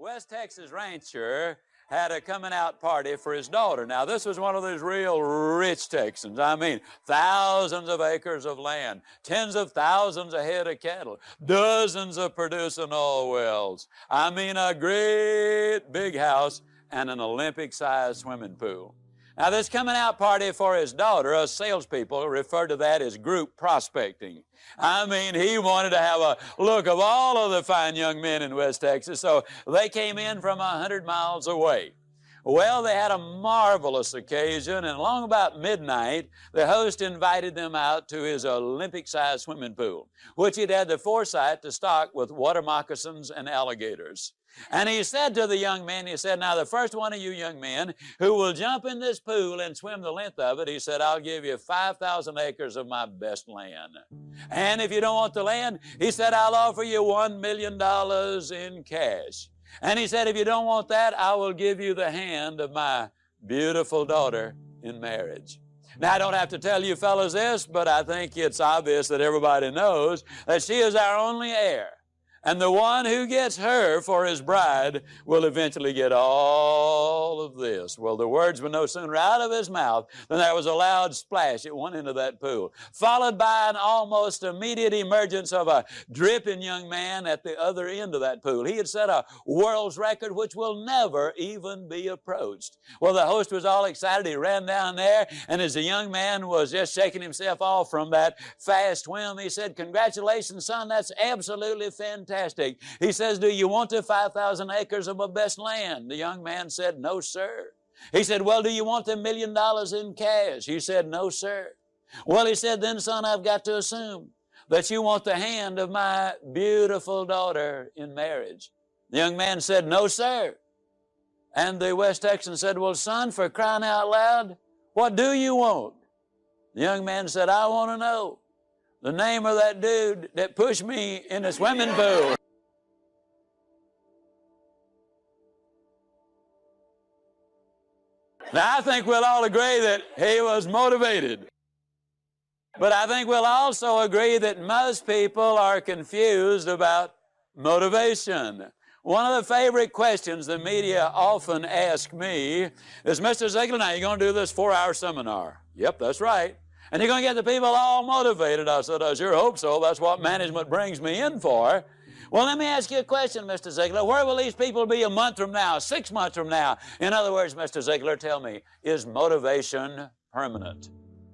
West Texas rancher had a coming out party for his daughter. Now, this was one of those real rich Texans. I mean, thousands of acres of land, tens of thousands of head of cattle, dozens of producing oil wells. I mean, a great big house and an Olympic-sized swimming pool. Now, this coming out party for his daughter, us salespeople refer to that as group prospecting. I mean, he wanted to have a look of all of the fine young men in West Texas, so they came in from 100 miles away. Well, they had a marvelous occasion, and along about midnight, the host invited them out to his Olympic-sized swimming pool, which he'd had the foresight to stock with water moccasins and alligators. And he said to the young men, he said, now the first one of you young men who will jump in this pool and swim the length of it, he said, I'll give you 5,000 acres of my best land. And if you don't want the land, he said, I'll offer you $1 million in cash. And he said, if you don't want that, I will give you the hand of my beautiful daughter in marriage. Now, I don't have to tell you fellas this, but I think it's obvious that everybody knows that she is our only heir. And the one who gets her for his bride will eventually get all of this. Well, the words were no sooner out of his mouth than there was a loud splash at one end of that pool, followed by an almost immediate emergence of a dripping young man at the other end of that pool. He had set a world's record which will never even be approached. Well, the host was all excited. He ran down there, and as the young man was just shaking himself off from that fast swim, he said, congratulations, son, that's absolutely fantastic. He says, do you want the 5,000 acres of my best land? The young man said, no, sir. He said, well, do you want the $1 million in cash? He said, no, sir. Well, he said, then, son, I've got to assume that you want the hand of my beautiful daughter in marriage. The young man said, no, sir. And the West Texan said, well, son, for crying out loud, what do you want? The young man said, I want to know the name of that dude that pushed me in the swimming pool. Now, I think we'll all agree that he was motivated. But I think we'll also agree that most people are confused about motivation. One of the favorite questions the media often ask me is, Mr. Ziglar, now you're going to do this 4-hour seminar. Yep, that's right. And you're going to get the people all motivated. I said, I sure hope so. That's what management brings me in for. Well, let me ask you a question, Mr. Ziglar. Where will these people be a month from now, 6 months from now? In other words, Mr. Ziglar, tell me, is motivation permanent?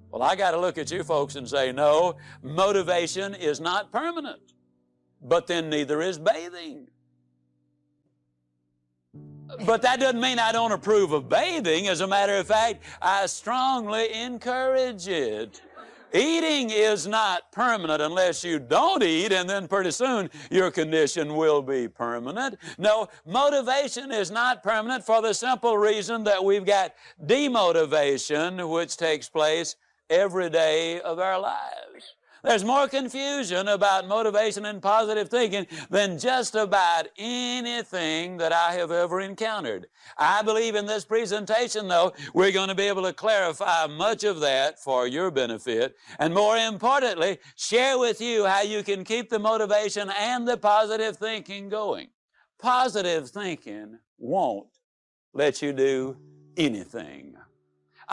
Well, I got to look at you folks and say, no, motivation is not permanent. But then neither is bathing. But that doesn't mean I don't approve of bathing. As a matter of fact, I strongly encourage it. Eating is not permanent unless you don't eat, and then pretty soon your condition will be permanent. No, motivation is not permanent for the simple reason that we've got demotivation, which takes place every day of our lives. There's more confusion about motivation and positive thinking than just about anything that I have ever encountered. I believe in this presentation, though, we're going to be able to clarify much of that for your benefit, and more importantly, share with you how you can keep the motivation and the positive thinking going. Positive thinking won't let you do anything.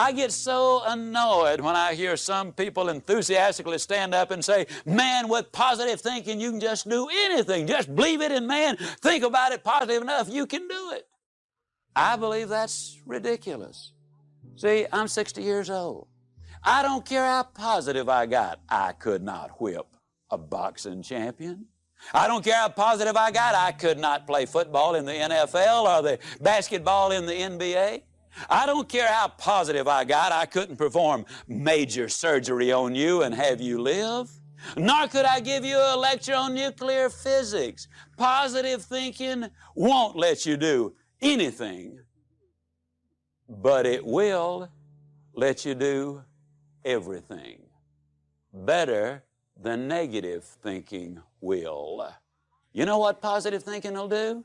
I get so annoyed when I hear some people enthusiastically stand up and say, man, with positive thinking, you can just do anything. Just believe it, and man, think about it positive enough, you can do it. I believe that's ridiculous. See, I'm 60 years old. I don't care how positive I got. I could not whip a boxing champion. I don't care how positive I got. I could not play football in the NFL or the basketball in the NBA. I don't care how positive I got, I couldn't perform major surgery on you and have you live. Nor could I give you a lecture on nuclear physics. Positive thinking won't let you do anything, but it will let you do everything. Better than negative thinking will. You know what positive thinking will do?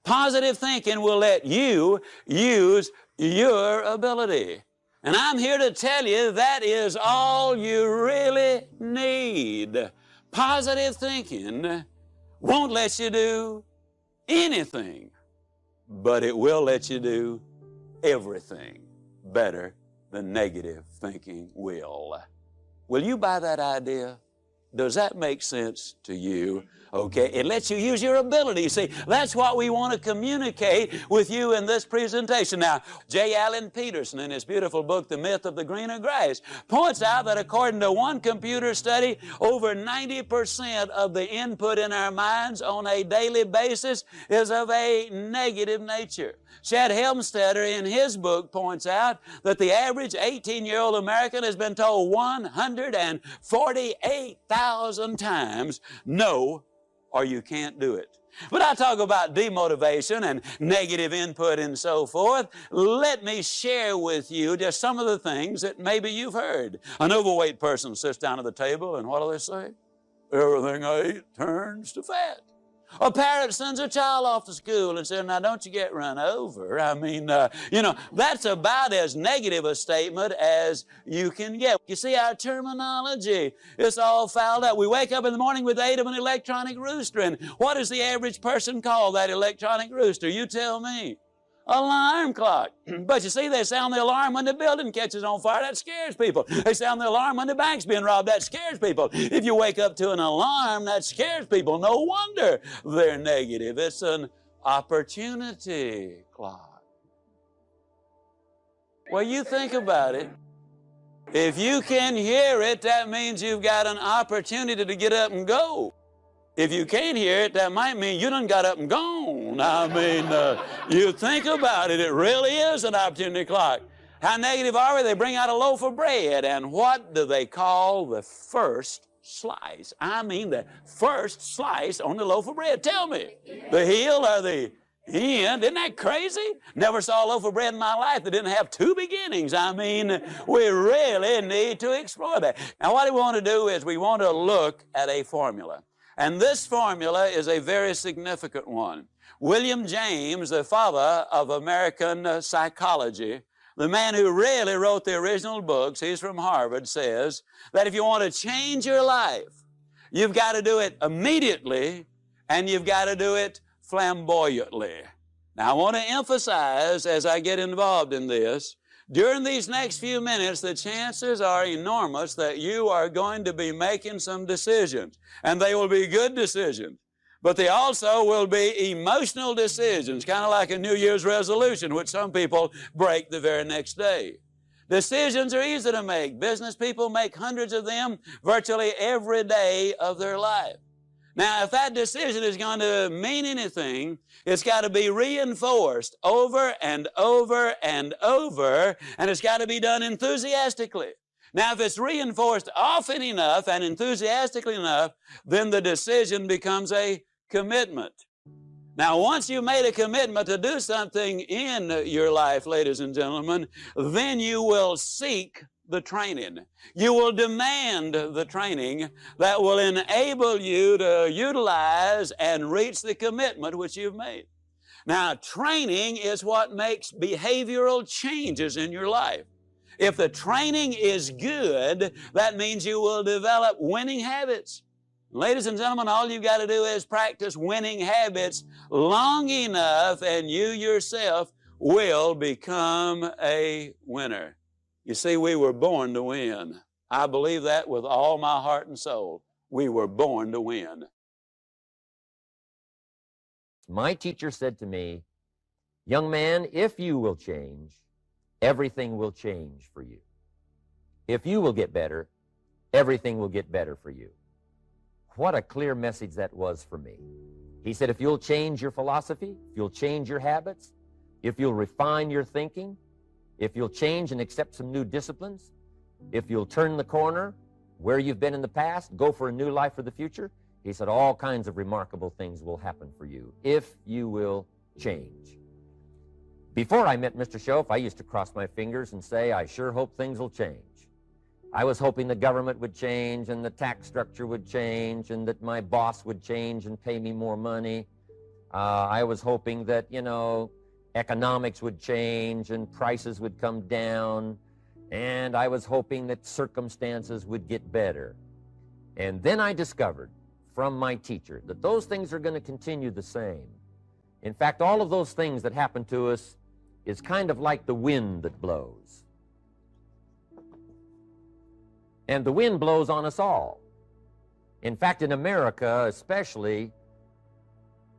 Positive thinking will let you use your ability. And I'm here to tell you that is all you really need. Positive thinking won't let you do anything, but it will let you do everything better than negative thinking will. Will you buy that idea? Does that make sense to you? Okay, it lets you use your ability. See, that's what we want to communicate with you in this presentation. Now, J. Allen Peterson, in his beautiful book, The Myth of the Greener Grass, points out that according to one computer study, over 90% of the input in our minds on a daily basis is of a negative nature. Chad Helmstetter, in his book, points out that the average 18-year-old American has been told 148,000 times, no, or you can't do it. But I talk about demotivation and negative input and so forth. Let me share with you just some of the things that maybe you've heard. An overweight person sits down at the table and what do they say? Everything I eat turns to fat. A parent sends a child off to school and says, now don't you get run over. I mean, that's about as negative a statement as you can get. You see, our terminology is all fouled up. We wake up in the morning with the aid of an electronic rooster, and what does the average person call that electronic rooster? You tell me. Alarm clock. But you see, they sound the alarm when the building catches on fire. That scares people. They sound the alarm when the bank's being robbed. That scares people. If you wake up to an alarm, that scares people. No wonder they're negative. It's an opportunity clock. Well, you think about it. If you can hear it, that means you've got an opportunity to get up and go. If you can't hear it, that might mean you done got up and gone. I mean, you think about it, it really is an opportunity clock. How negative are we? They bring out a loaf of bread, and what do they call the first slice? I mean, the first slice on the loaf of bread. Tell me, the heel or the end? Isn't that crazy? Never saw a loaf of bread in my life that didn't have two beginnings. I mean, we really need to explore that. Now, what we want to do is we want to look at a formula. And this formula is a very significant one. William James, the father of American psychology, the man who really wrote the original books, he's from Harvard, says that if you want to change your life, you've got to do it immediately and you've got to do it flamboyantly. Now, I want to emphasize as I get involved in this, during these next few minutes, the chances are enormous that you are going to be making some decisions, and they will be good decisions, but they also will be emotional decisions, kind of like a New Year's resolution, which some people break the very next day. Decisions are easy to make. Business people make hundreds of them virtually every day of their life. Now, if that decision is going to mean anything, it's got to be reinforced over and over and over, and it's got to be done enthusiastically. Now, if it's reinforced often enough and enthusiastically enough, then the decision becomes a commitment. Now, once you made a commitment to do something in your life, ladies and gentlemen, then you will seek the training. You will demand the training that will enable you to utilize and reach the commitment which you've made. Now, training is what makes behavioral changes in your life. If the training is good, that means you will develop winning habits. Ladies and gentlemen, all you've got to do is practice winning habits long enough, and you yourself will become a winner. You see, we were born to win. I believe that with all my heart and soul. We were born to win. My teacher said to me, young man, if you will change, everything will change for you. If you will get better, everything will get better for you. What a clear message that was for me. He said, if you'll change your philosophy, if you'll change your habits, if you'll refine your thinking, if you'll change and accept some new disciplines, if you'll turn the corner where you've been in the past, go for a new life for the future, he said all kinds of remarkable things will happen for you if you will change. Before I met Mr. Shoaff, I used to cross my fingers and say, I sure hope things will change. I was hoping the government would change and the tax structure would change and that my boss would change and pay me more money. I was hoping that, economics would change and prices would come down, and I was hoping that circumstances would get better. And then I discovered from my teacher that those things are going to continue the same. In fact, all of those things that happen to us is kind of like the wind that blows. And the wind blows on us all. In fact, in America especially,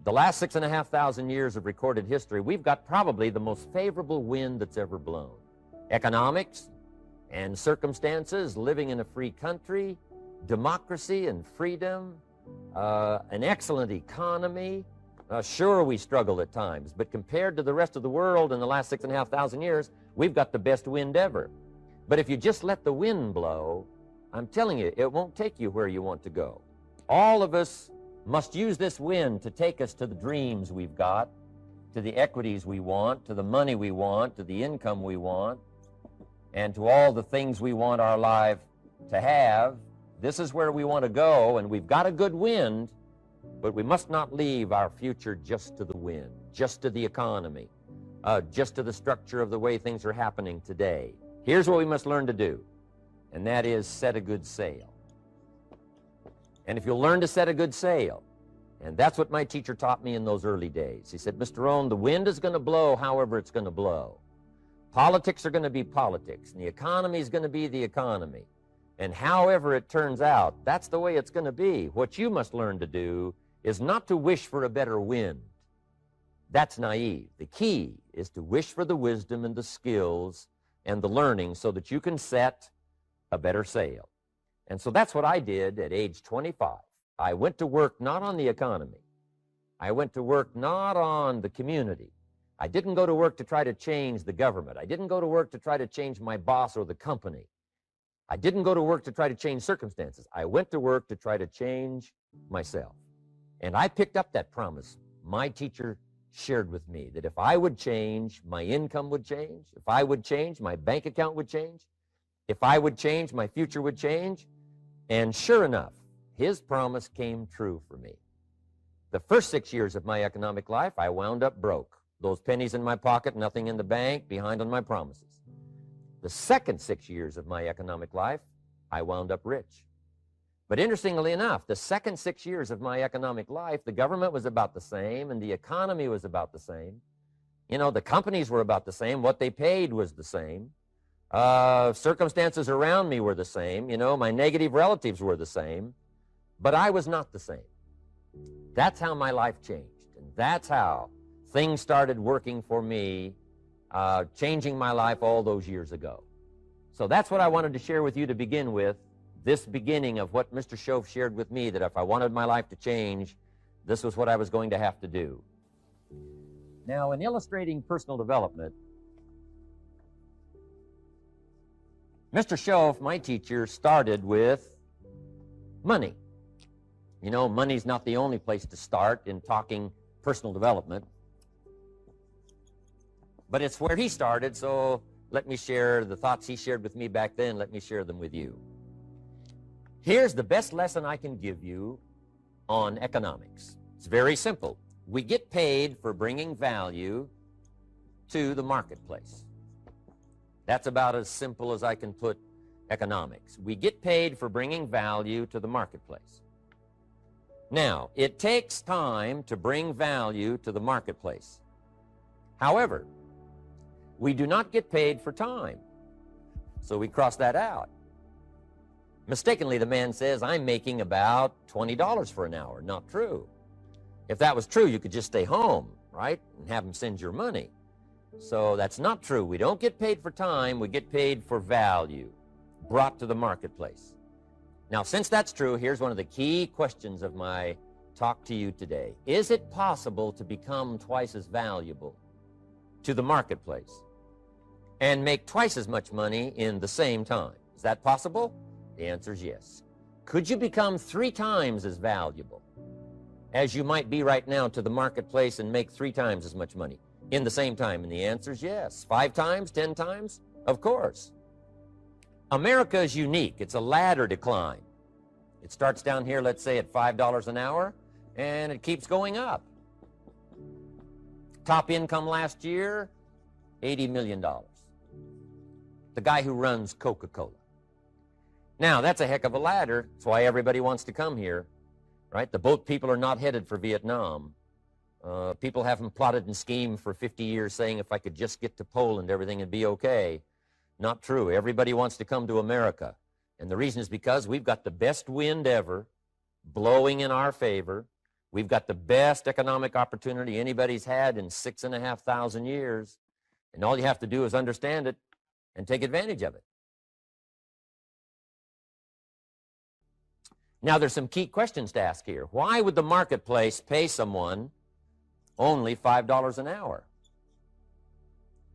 the last 6,500 years of recorded history, we've got probably the most favorable wind that's ever blown. Economics and circumstances, living in a free country, democracy and freedom, an excellent economy. Sure, we struggle at times, but compared to the rest of the world in the last 6,500 years, we've got the best wind ever. But if you just let the wind blow, I'm telling you, it won't take you where you want to go. All of us must use this wind to take us to the dreams we've got, to the equities we want, to the money we want, to the income we want, and to all the things we want our life to have. This is where we want to go, and we've got a good wind, but we must not leave our future just to the wind, just to the economy, just to the structure of the way things are happening today. Here's what we must learn to do, and that is set a good sail. And if you'll learn to set a good sail, and that's what my teacher taught me in those early days. He said, Mr. Rohn, the wind is going to blow however it's going to blow. Politics are going to be politics, and the economy is going to be the economy. And however it turns out, that's the way it's going to be. What you must learn to do is not to wish for a better wind. That's naive. The key is to wish for the wisdom and the skills and the learning so that you can set a better sail. And so that's what I did at age 25. I went to work not on the economy. I went to work not on the community. I didn't go to work to try to change the government. I didn't go to work to try to change my boss or the company. I didn't go to work to try to change circumstances. I went to work to try to change myself. And I picked up that promise my teacher shared with me, that if I would change, my income would change. If I would change, my bank account would change. If I would change, my future would change. And sure enough, his promise came true for me. The first 6 years of my economic life, I wound up broke. Those pennies in my pocket, nothing in the bank, behind on my promises. The second 6 years of my economic life, I wound up rich. But interestingly enough, the second 6 years of my economic life, the government was about the same and the economy was about the same. You know, the companies were about the same. What they paid was the same. Circumstances around me were the same. You know, my negative relatives were the same. But I was not the same. That's how my life changed. And that's how things started working for me, changing my life all those years ago. So that's what I wanted to share with you to begin with, this beginning of what Mr. Shoaff shared with me, that if I wanted my life to change, this was what I was going to have to do. Now, in illustrating personal development, Mr. Shoaff, my teacher, started with money. You know, money's not the only place to start in talking personal development, but it's where he started, so let me share the thoughts he shared with me back then. Let me share them with you. Here's the best lesson I can give you on economics. It's very simple. We get paid for bringing value to the marketplace. That's about as simple as I can put economics. We get paid for bringing value to the marketplace. Now, it takes time to bring value to the marketplace. However, we do not get paid for time, so we cross that out. Mistakenly, the man says, I'm making about $20 for an hour. Not true. If that was true, you could just stay home, right, and have him send your money. So that's not true. We don't get paid for time. We get paid for value brought to the marketplace. Now, since that's true, here's one of the key questions of my talk to you today. Is it possible to become twice as valuable to the marketplace and make twice as much money in the same time? Is that possible? The answer is yes. Could you become 3 times as valuable as you might be right now to the marketplace and make 3 times as much money in the same time? And the answer is yes. 5 times, 10 times? Of course. America is unique. It's a ladder to climb. It starts down here, let's say, at $5 an hour, and it keeps going up. Top income last year, $80 million. The guy who runs Coca-Cola. Now, that's a heck of a ladder. That's why everybody wants to come here, right? The boat people are not headed for Vietnam. People haven't plotted and schemed for 50 years saying if I could just get to Poland, everything would be okay. Not true. Everybody wants to come to America. And the reason is because we've got the best wind ever blowing in our favor. We've got the best economic opportunity anybody's had in 6,500 years. And all you have to do is understand it and take advantage of it. Now, there's some key questions to ask here. Why would the marketplace pay someone only $5 an hour?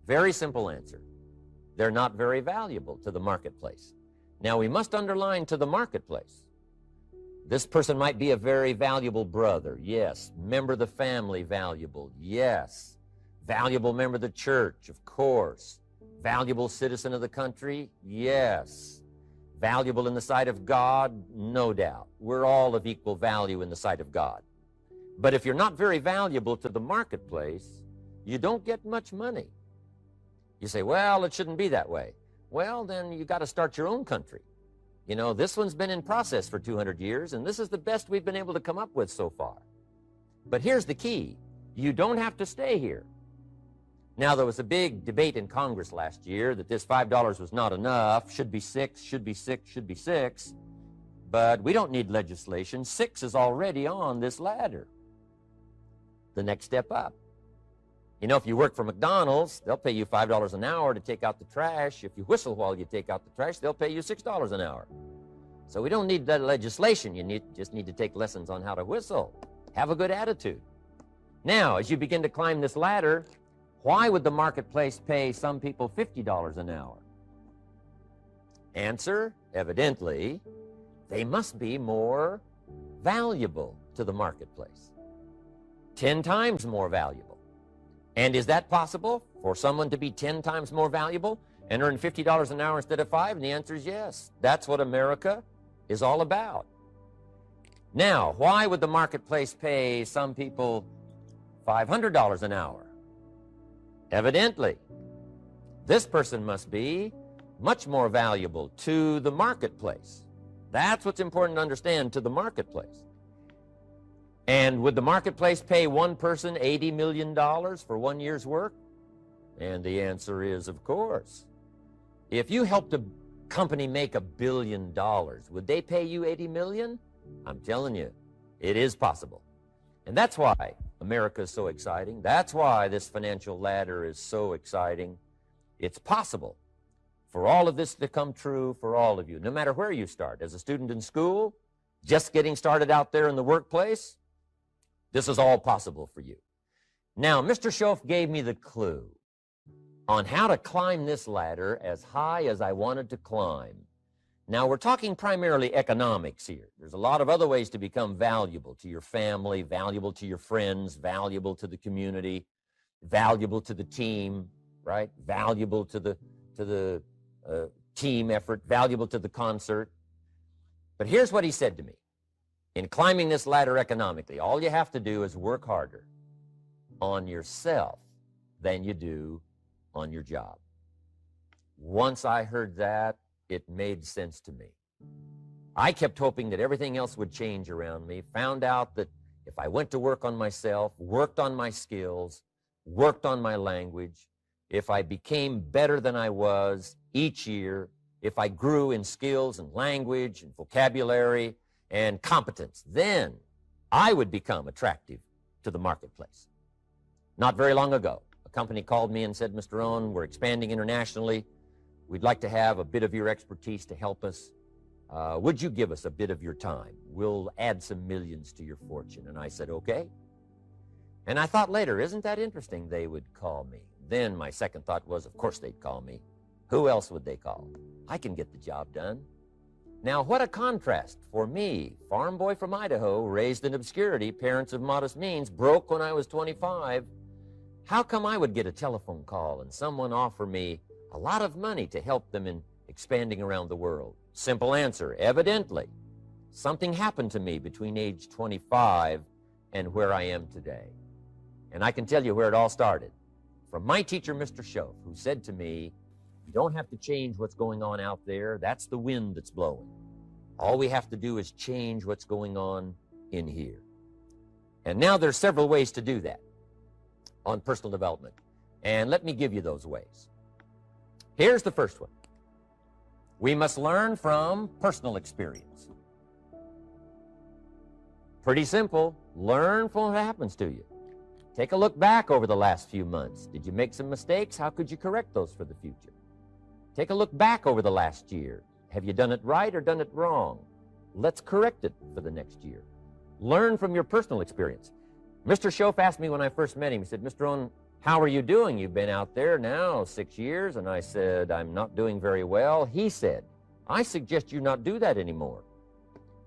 Very simple answer. They're not very valuable to the marketplace. Now, we must underline to the marketplace. This person might be a very valuable brother, yes. Member of the family, valuable, yes. Valuable member of the church, of course. Valuable citizen of the country, yes. Valuable in the sight of God, no doubt. We're all of equal value in the sight of God. But if you're not very valuable to the marketplace, you don't get much money. You say, well, it shouldn't be that way. Well, then you got to start your own country. You know, this one's been in process for 200 years, and this is the best we've been able to come up with so far. But here's the key. You don't have to stay here. Now, there was a big debate in Congress last year that this $5 was not enough, should be 6, should be 6, should be 6. But we don't need legislation. 6 is already on this ladder. The next step up. You know, if you work for McDonald's, they'll pay you $5 an hour to take out the trash. If you whistle while you take out the trash, they'll pay you $6 an hour. So we don't need that legislation. You just need to take lessons on how to whistle. Have a good attitude. Now, as you begin to climb this ladder, why would the marketplace pay some people $50 an hour? Answer, evidently, they must be more valuable to the marketplace. 10 times more valuable. And is that possible for someone to be 10 times more valuable and earn $50 an hour instead of 5? And the answer is yes. That's what America is all about. Now, why would the marketplace pay some people $500 an hour? Evidently, this person must be much more valuable to the marketplace. That's what's important to understand, to the marketplace. And would the marketplace pay one person $80 million for 1 year's work? And the answer is, of course. If you helped a company make $1 billion, would they pay you $80 million? I'm telling you, it is possible. And that's why America is so exciting. That's why this financial ladder is so exciting. It's possible for all of this to come true for all of you, no matter where you start. As a student in school, just getting started out there in the workplace, this is all possible for you. Now, Mr. Schoaf gave me the clue on how to climb this ladder as high as I wanted to climb. Now, we're talking primarily economics here. There's a lot of other ways to become valuable to your family, valuable to your friends, valuable to the community, valuable to the team, right? Valuable to the team effort, valuable to the concert. But here's what he said to me. In climbing this ladder economically, all you have to do is work harder on yourself than you do on your job. Once I heard that, it made sense to me. I kept hoping that everything else would change around me, found out that if I went to work on myself, worked on my skills, worked on my language, if I became better than I was each year, if I grew in skills and language and vocabulary and competence, then I would become attractive to the marketplace. Not very long ago, a company called me and said, Mr. Rohn, we're expanding internationally. We'd like to have a bit of your expertise to help us. Would you give us a bit of your time? We'll add some millions to your fortune. And I said, okay. And I thought later, isn't that interesting? They would call me. Then my second thought was, of course they'd call me. Who else would they call? I can get the job done. Now, what a contrast for me, farm boy from Idaho, raised in obscurity, parents of modest means, broke when I was 25. How come I would get a telephone call and someone offer me a lot of money to help them in expanding around the world? Simple answer, evidently. Something happened to me between age 25 and where I am today. And I can tell you where it all started. From my teacher, Mr. Schoaf, who said to me, you don't have to change what's going on out there. That's the wind that's blowing. All we have to do is change what's going on in here. And now there's several ways to do that on personal development. And let me give you those ways. Here's the first one. We must learn from personal experience. Pretty simple. Learn from what happens to you. Take a look back over the last few months. Did you make some mistakes? How could you correct those for the future? Take a look back over the last year. Have you done it right or done it wrong? Let's correct it for the next year. Learn from your personal experience. Mr. Schoaf asked me when I first met him, he said, Mr. Rohn, how are you doing? You've been out there now 6 years. And I said, I'm not doing very well. He said, I suggest you not do that anymore.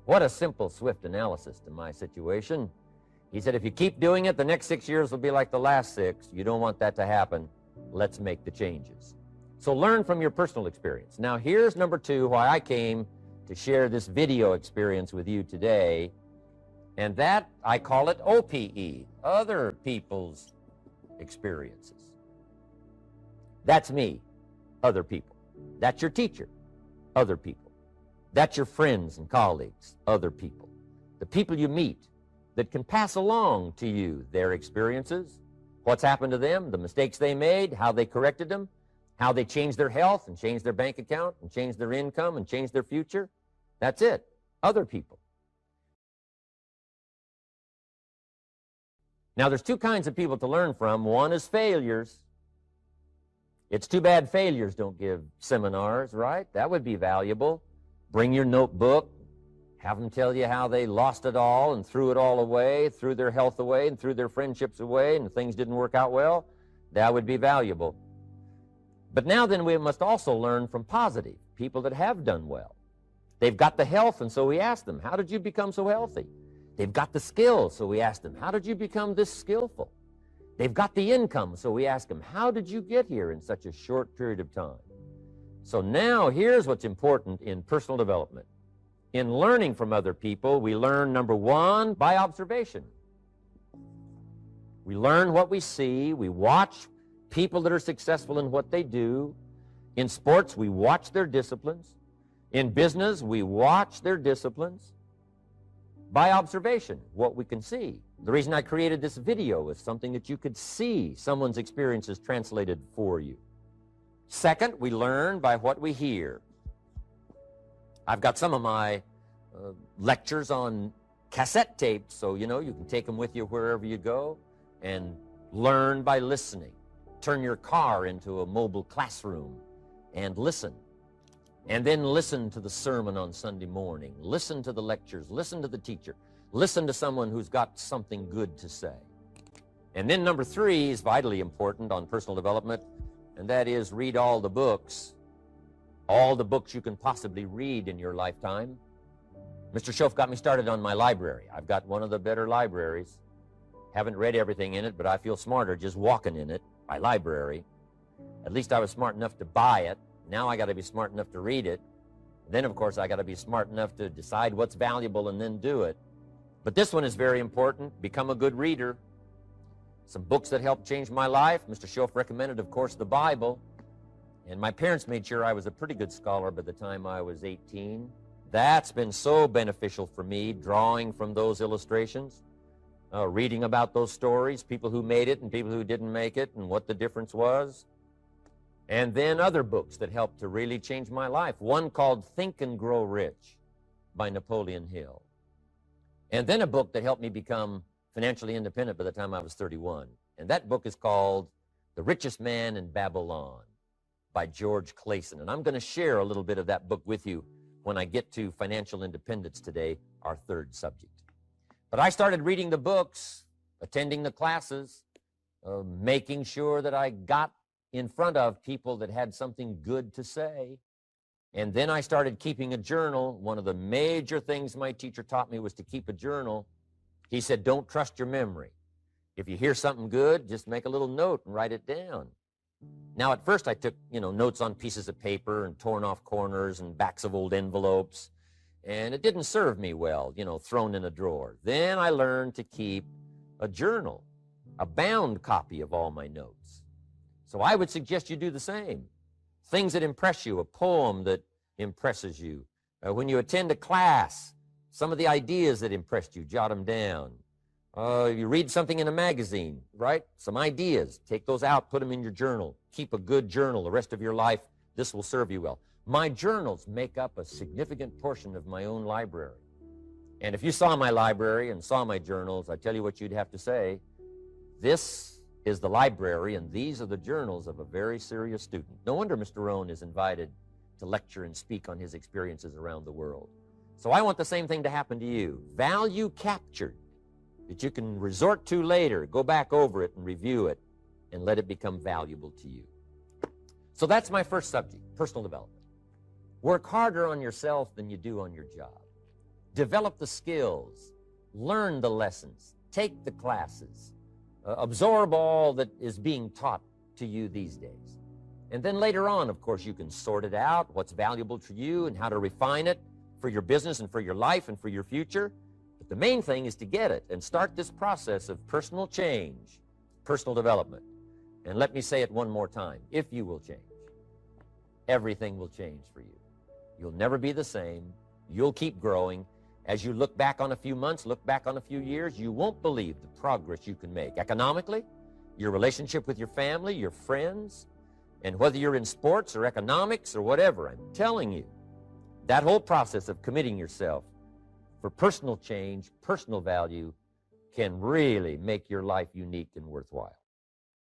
What a simple, swift analysis to my situation. He said, if you keep doing it, the next 6 years will be like the last 6. You don't want that to happen. Let's make the changes. So learn from your personal experience. Now, here's number 2, why I came to share this video experience with you today. And that, I call it OPE, other people's experiences. That's me, other people. That's your teacher, other people. That's your friends and colleagues, other people. The people you meet that can pass along to you their experiences, what's happened to them, the mistakes they made, how they corrected them, how they changed their health and changed their bank account and changed their income and changed their future. That's it, other people. Now, there's 2 kinds of people to learn from. One is failures. It's too bad failures don't give seminars, right? That would be valuable. Bring your notebook. Have them tell you how they lost it all and threw it all away, threw their health away and threw their friendships away and things didn't work out well. That would be valuable. But now then we must also learn from positive, people that have done well. They've got the health, and so we ask them, how did you become so healthy? They've got the skills, so we ask them, how did you become this skillful? They've got the income, so we ask them, how did you get here in such a short period of time? So now here's what's important in personal development. In learning from other people, we learn, number 1, by observation. We learn what we see. We watch people that are successful in what they do. In sports, we watch their disciplines. In business, we watch their disciplines. By observation, what we can see. The reason I created this video was something that you could see someone's experiences translated for you. Second, we learn by what we hear. I've got some of my lectures on cassette tapes, so you can take them with you wherever you go and learn by listening. Turn your car into a mobile classroom and listen. And then listen to the sermon on Sunday morning. Listen to the lectures. Listen to the teacher. Listen to someone who's got something good to say. And then number 3 is vitally important on personal development, and that is read all the books you can possibly read in your lifetime. Mr. Schoaf got me started on my library. I've got one of the better libraries. Haven't read everything in it, but I feel smarter just walking in it, my library. At least I was smart enough to buy it. Now I got to be smart enough to read it. Then, of course, I got to be smart enough to decide what's valuable and then do it. But this one is very important. Become a good reader. Some books that helped change my life. Mr. Schoaf recommended, of course, the Bible. And my parents made sure I was a pretty good scholar by the time I was 18. That's been so beneficial for me, drawing from those illustrations, reading about those stories, people who made it and people who didn't make it and what the difference was. And then other books that helped to really change my life. One called Think and Grow Rich by Napoleon Hill. And then a book that helped me become financially independent by the time I was 31. And that book is called The Richest Man in Babylon by George Clason. And I'm going to share a little bit of that book with you when I get to financial independence today, our 3rd subject. But I started reading the books, attending the classes, making sure that I got in front of people that had something good to say. And then I started keeping a journal. One of the major things my teacher taught me was to keep a journal. He said, don't trust your memory. If you hear something good, just make a little note and write it down. Now, at first I took, notes on pieces of paper and torn off corners and backs of old envelopes. And it didn't serve me well, thrown in a drawer. Then I learned to keep a journal, a bound copy of all my notes. So I would suggest you do the same. Things that impress you, a poem that impresses you. When you attend a class, some of the ideas that impressed you, jot them down. You read something in a magazine, right? Some ideas. Take those out, put them in your journal. Keep a good journal the rest of your life. This will serve you well. My journals make up a significant portion of my own library. And if you saw my library and saw my journals, I tell you what you'd have to say. This is the library, and these are the journals of a very serious student. No wonder Mr. Rohn is invited to lecture and speak on his experiences around the world. So I want the same thing to happen to you. Value captured that you can resort to later, go back over it and review it, and let it become valuable to you. So that's my first subject, personal development. Work harder on yourself than you do on your job. Develop the skills, learn the lessons, take the classes, absorb all that is being taught to you these days. And then later on, of course, you can sort it out, what's valuable to you and how to refine it for your business and for your life and for your future. But the main thing is to get it and start this process of personal change, personal development. And let me say it one more time. If you will change, everything will change for you. You'll never be the same. You'll keep growing. As you look back on a few months, look back on a few years, you won't believe the progress you can make. Economically, your relationship with your family, your friends, and whether you're in sports or economics or whatever, I'm telling you, that whole process of committing yourself for personal change, personal value, can really make your life unique and worthwhile.